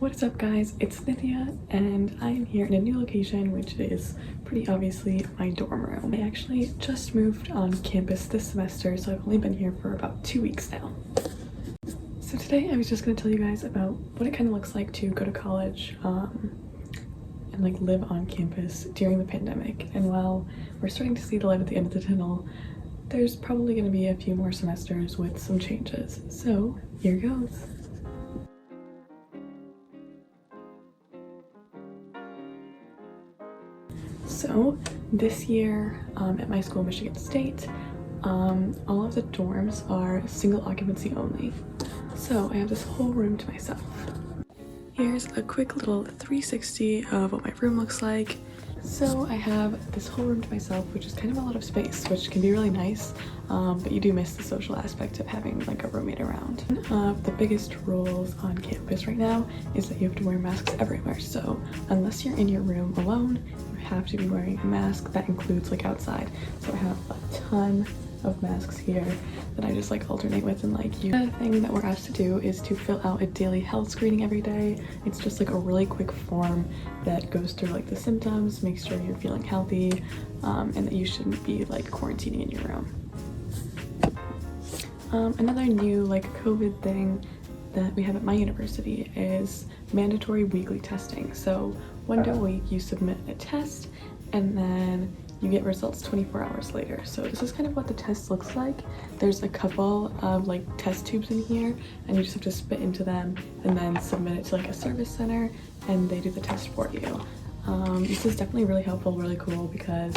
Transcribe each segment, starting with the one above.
What is up guys, it's Nithya and I'm here in a new location, which is pretty obviously my dorm room. I actually just moved on campus this semester, so I've only been here for about 2 weeks now. So today I was just going to tell you guys about what it kind of looks like to go to college and like live on campus during the pandemic. And while we're starting to see the light at the end of the tunnel, there's probably going to be a few more semesters with some changes. So here goes. So this year at my school, Michigan State, all of the dorms are single occupancy only. So I have this whole room to myself. Here's a quick little 360 of what my room looks like. So I have this whole room to myself, which is kind of a lot of space, which can be really nice, but you do miss the social aspect of having like a roommate around. One of the biggest rules on campus right now is that you have to wear masks everywhere. So unless you're in your room alone, you have to be wearing a mask. That includes like outside. So I have a ton of masks here that I just like alternate with and like use. Another thing that we're asked to do is to fill out a daily health screening every day. It's just like a really quick form that goes through like the symptoms, makes sure you're feeling healthy, and that you shouldn't be like quarantining in your room. Another new like COVID thing that we have at my university is mandatory weekly testing. So one day a week you submit a test and then you get results 24 hours later. So this is kind of what the test looks like. There's a couple of like test tubes in here and you just have to spit into them and then submit it to like a service center and they do the test for you. This is definitely really helpful, really cool, because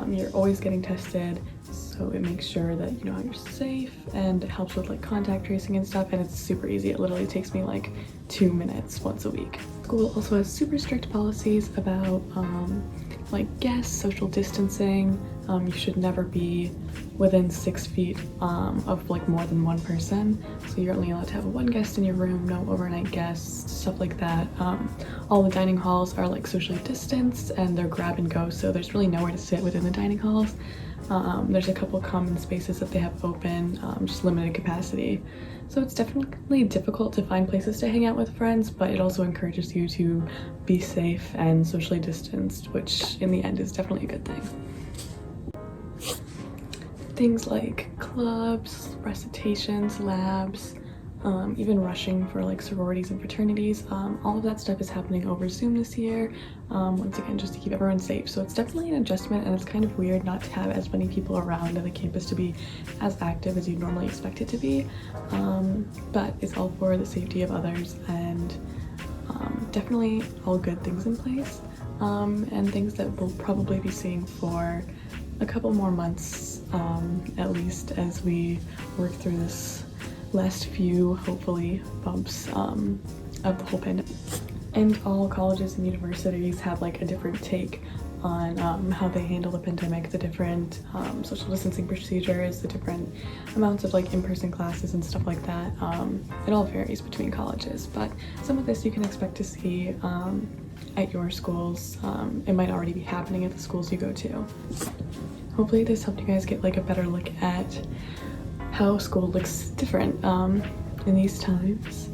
you're always getting tested, so it makes sure that you know you're safe, and it helps with like contact tracing and stuff, and it's super easy. It literally takes me like 2 minutes once a week. School also has super strict policies about like guests, social distancing. You should never be within 6 feet of like more than one person, so you're only allowed to have one guest in your room, no overnight guests, stuff like that. All the dining halls are like socially distanced and they're grab and go, so there's really nowhere to sit within the dining halls. There's a couple common spaces that they have open, just limited capacity. So it's definitely difficult to find places to hang out with friends, but it also encourages you to be safe and socially distanced, which in the end is definitely a good thing. Things like clubs, recitations, labs, even rushing for like sororities and fraternities, all of that stuff is happening over Zoom this year, once again just to keep everyone safe. So it's definitely an adjustment, and it's kind of weird not to have as many people around in the campus to be as active as you'd normally expect it to be, but it's all for the safety of others, and definitely all good things in place, and things that we'll probably be seeing for a couple more months at least, as we work through this last few, hopefully, bumps of the whole pandemic. And all colleges and universities have like a different take on how they handle the pandemic, the different social distancing procedures, the different amounts of like in-person classes and stuff like that. It all varies between colleges, but some of this you can expect to see at your schools. It might already be happening at the schools you go to. Hopefully this helped you guys get like a better look at how school looks different in these times.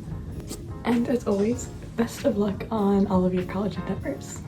And as always, best of luck on all of your college endeavors.